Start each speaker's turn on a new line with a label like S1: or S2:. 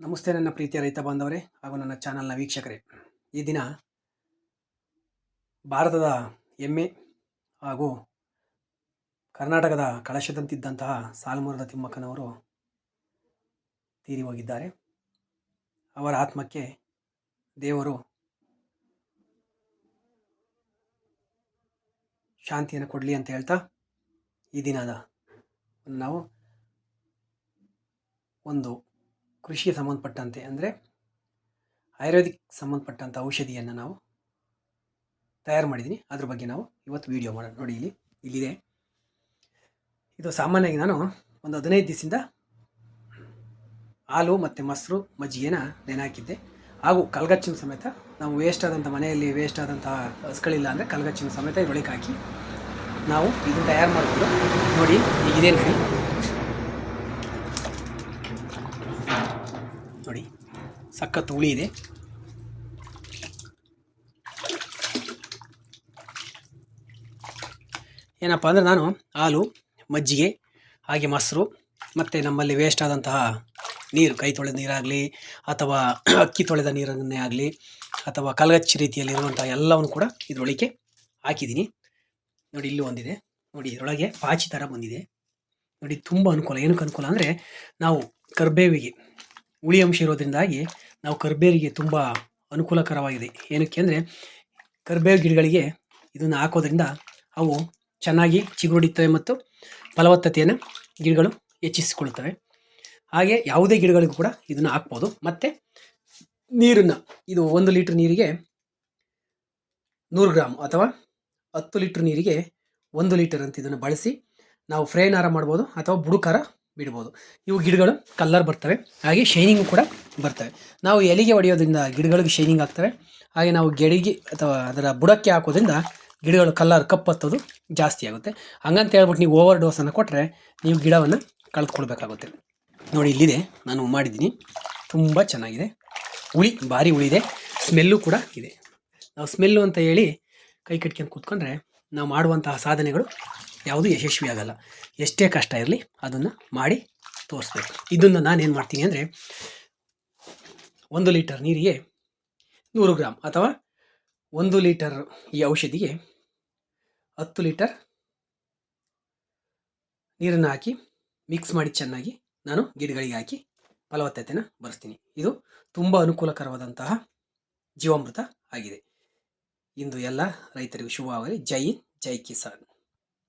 S1: ನಮಸ್ತೆ ನನ್ನ ಪ್ರೀತಿಯ ರೈತ ಬಾಂಧವರೇ ಹಾಗೂ ನನ್ನ ಚಾನಲ್ನ ವೀಕ್ಷಕರೇ. ಈ ದಿನ ಭಾರತದ ಹೆಮ್ಮೆ ಹಾಗೂ ಕರ್ನಾಟಕದ ಕಳಶದಂತಿದ್ದಂತಹ ಸಾಲುಮರದ ತಿಮ್ಮಕ್ಕನವರು ತೀರಿ ಹೋಗಿದ್ದಾರೆ. ಅವರ ಆತ್ಮಕ್ಕೆ ದೇವರು ಶಾಂತಿಯನ್ನು ಕೊಡಲಿ ಅಂತ ಹೇಳ್ತಾ ಈ ದಿನದ ನಾವು ಒಂದು ಕೃಷಿಗೆ ಸಂಬಂಧಪಟ್ಟಂತೆ ಅಂದರೆ ಆಯುರ್ವೇದಿಕ್ ಸಂಬಂಧಪಟ್ಟಂಥ ಔಷಧಿಯನ್ನು ನಾವು ತಯಾರು ಮಾಡಿದ್ದೀನಿ. ಅದ್ರ ಬಗ್ಗೆ ನಾವು ಇವತ್ತು ವಿಡಿಯೋ ಮಾಡೋಣ. ನೋಡಿ, ಇಲ್ಲಿದೆ. ಇದು ಸಾಮಾನ್ಯವಾಗಿ ನಾನು ಒಂದು 15 ದಿವಸದಿಂದ ಹಾಲು ಮತ್ತು ಮೊಸರು ಮಜ್ಜಿಗೆನ ನೆನೆ ಹಾಕಿದ್ದೆ. ಹಾಗೂ ಕಲ್ಗಚ್ಚಿನ ಸಮೇತ ನಾವು ಮನೆಯಲ್ಲಿ ವೇಸ್ಟ್ ಆದಂತಹ ಹಸುಗಳಿಲ್ಲ ಅಂದರೆ ಕಲ್ಗಚ್ಚಿನ ಸಮೇತ ಇದರೊಳಗೆ ಹಾಕಿ ನಾವು ಇದನ್ನು ತಯಾರು ಮಾಡ್ಬೋದು. ನೋಡಿ, ಈಗಿದೆ ನೋಡಿ, ಸಖತ್ ಹುಳಿ ಇದೆ. ಏನಪ್ಪ ಅಂದರೆ ನಾನು ಹಾಲು, ಮಜ್ಜಿಗೆ, ಹಾಗೆ ಮೊಸರು ಮತ್ತು ನಮ್ಮಲ್ಲಿ ವೇಸ್ಟ್ ಆದಂತಹ ನೀರು, ಕೈ ತೊಳೆದ ನೀರಾಗಲಿ ಅಥವಾ ಅಕ್ಕಿ ತೊಳೆದ ನೀರನ್ನೇ ಆಗಲಿ ಅಥವಾ ಕಲ್ಗಚ್ಚಿ ರೀತಿಯಲ್ಲಿರುವಂಥ ಎಲ್ಲವನ್ನು ಕೂಡ ಇದರೊಳಗೆ ಹಾಕಿದ್ದೀನಿ. ನೋಡಿ, ಇಲ್ಲೂ ಒಂದಿದೆ. ನೋಡಿ, ಇದರೊಳಗೆ ಪಾಚಿ ಥರ ಬಂದಿದೆ. ನೋಡಿ, ತುಂಬ ಅನುಕೂಲ. ಏನಕ್ಕೆ ಅನುಕೂಲ ಅಂದರೆ ನಾವು ಕರ್ಬೇವಿಗೆ ಹುಳಿ ಅಂಶ ಇರೋದ್ರಿಂದಾಗಿ ನಾವು ಕರ್ಬೇವಿಗೆ ತುಂಬ ಅನುಕೂಲಕರವಾಗಿದೆ. ಏನಕ್ಕೆ ಅಂದರೆ ಕರ್ಬೇವು ಗಿಡಗಳಿಗೆ ಇದನ್ನು ಹಾಕೋದ್ರಿಂದ ಅವು ಚೆನ್ನಾಗಿ ಚಿಗುರೊಡಿತವೆ ಮತ್ತು ಫಲವತ್ತತೆಯನ್ನು ಗಿಡಗಳು ಹೆಚ್ಚಿಸಿಕೊಳ್ಳುತ್ತವೆ. ಹಾಗೆ ಯಾವುದೇ ಗಿಡಗಳಿಗೂ ಕೂಡ ಇದನ್ನು ಹಾಕ್ಬೋದು. ಮತ್ತು ನೀರನ್ನು, ಇದು 1 ಲೀಟ್ರ್ ನೀರಿಗೆ 100 ಗ್ರಾಮ್ ಅಥವಾ 10 ಲೀಟ್ರ್ ನೀರಿಗೆ 1 ಲೀಟರ್ ಅಂತ ಇದನ್ನು ಬಳಸಿ ನಾವು ಫ್ರೈನಾರ ಮಾಡ್ಬೋದು ಅಥವಾ ಬುಡಕಾರ ಬಿಡ್ಬೋದು. ಇವು ಗಿಡಗಳು ಕಲ್ಲರ್ ಬರ್ತವೆ, ಹಾಗೆ ಶೈನಿಂಗು ಕೂಡ ಬರ್ತವೆ. ನಾವು ಎಲೆಗೆ ಹೊಡೆಯೋದ್ರಿಂದ ಗಿಡಗಳಿಗೆ ಶೈನಿಂಗ್ ಆಗ್ತವೆ. ಹಾಗೆ ನಾವು ಗೆಡಿಗೆ ಅಥವಾ ಅದರ ಬುಡಕ್ಕೆ ಹಾಕೋದ್ರಿಂದ ಗಿಡಗಳು ಕಲ್ಲರ್ ಕಪ್ಪತ್ತೋದು ಜಾಸ್ತಿ ಆಗುತ್ತೆ. ಹಂಗಂತ ಹೇಳ್ಬಿಟ್ಟು ನೀವು ಓವರ್ ಡೋಸನ್ನು ಕೊಟ್ಟರೆ ನೀವು ಗಿಡವನ್ನು ಕಳೆದುಕೊಳ್ಬೇಕಾಗುತ್ತೆ. ನೋಡಿ, ಇಲ್ಲಿದೆ, ನಾನು ಮಾಡಿದ್ದೀನಿ. ತುಂಬ ಚೆನ್ನಾಗಿದೆ. ಭಾರಿ ಹುಳಿ ಇದೆ. ಸ್ಮೆಲ್ಲು ಕೂಡ ಇದೆ. ನಾವು ಸ್ಮೆಲ್ಲು ಅಂತ ಹೇಳಿ ಕೈ ಕಟ್ಕೊಂಡು ಕೂತ್ಕೊಂಡ್ರೆ ನಾವು ಮಾಡುವಂತಹ ಸಾಧನೆಗಳು ಯಾವುದೂ ಯಶಸ್ವಿ ಆಗಲ್ಲ. ಎಷ್ಟೇ ಕಷ್ಟ ಇರಲಿ ಅದನ್ನು ಮಾಡಿ ತೋರಿಸ್ಬೇಕು. ಇದನ್ನು ನಾನೇನು ಮಾಡ್ತೀನಿ ಅಂದರೆ 1 ಲೀಟರ್ ನೀರಿಗೆ 100 ಗ್ರಾಮ್ ಅಥವಾ 1 ಲೀಟರ್ ಈ ಔಷಧಿಗೆ 10 ಲೀಟರ್ ನೀರನ್ನು ಹಾಕಿ ಮಿಕ್ಸ್ ಮಾಡಿ ಚೆನ್ನಾಗಿ ನಾನು ಗಿಡಗಳಿಗೆ ಹಾಕಿ ಫಲವತ್ತತೆಯನ್ನು ಬರೆಸ್ತೀನಿ. ಇದು ತುಂಬ ಅನುಕೂಲಕರವಾದಂತಹ ಜೀವಾಮೃತ ಆಗಿದೆ. ಇಂದು ಎಲ್ಲ ರೈತರಿಗೂ ಶುಭವಾಗಲಿ. ಜೈ ಹಿಂದ್, ಜೈ ಕಿಸಾನ್.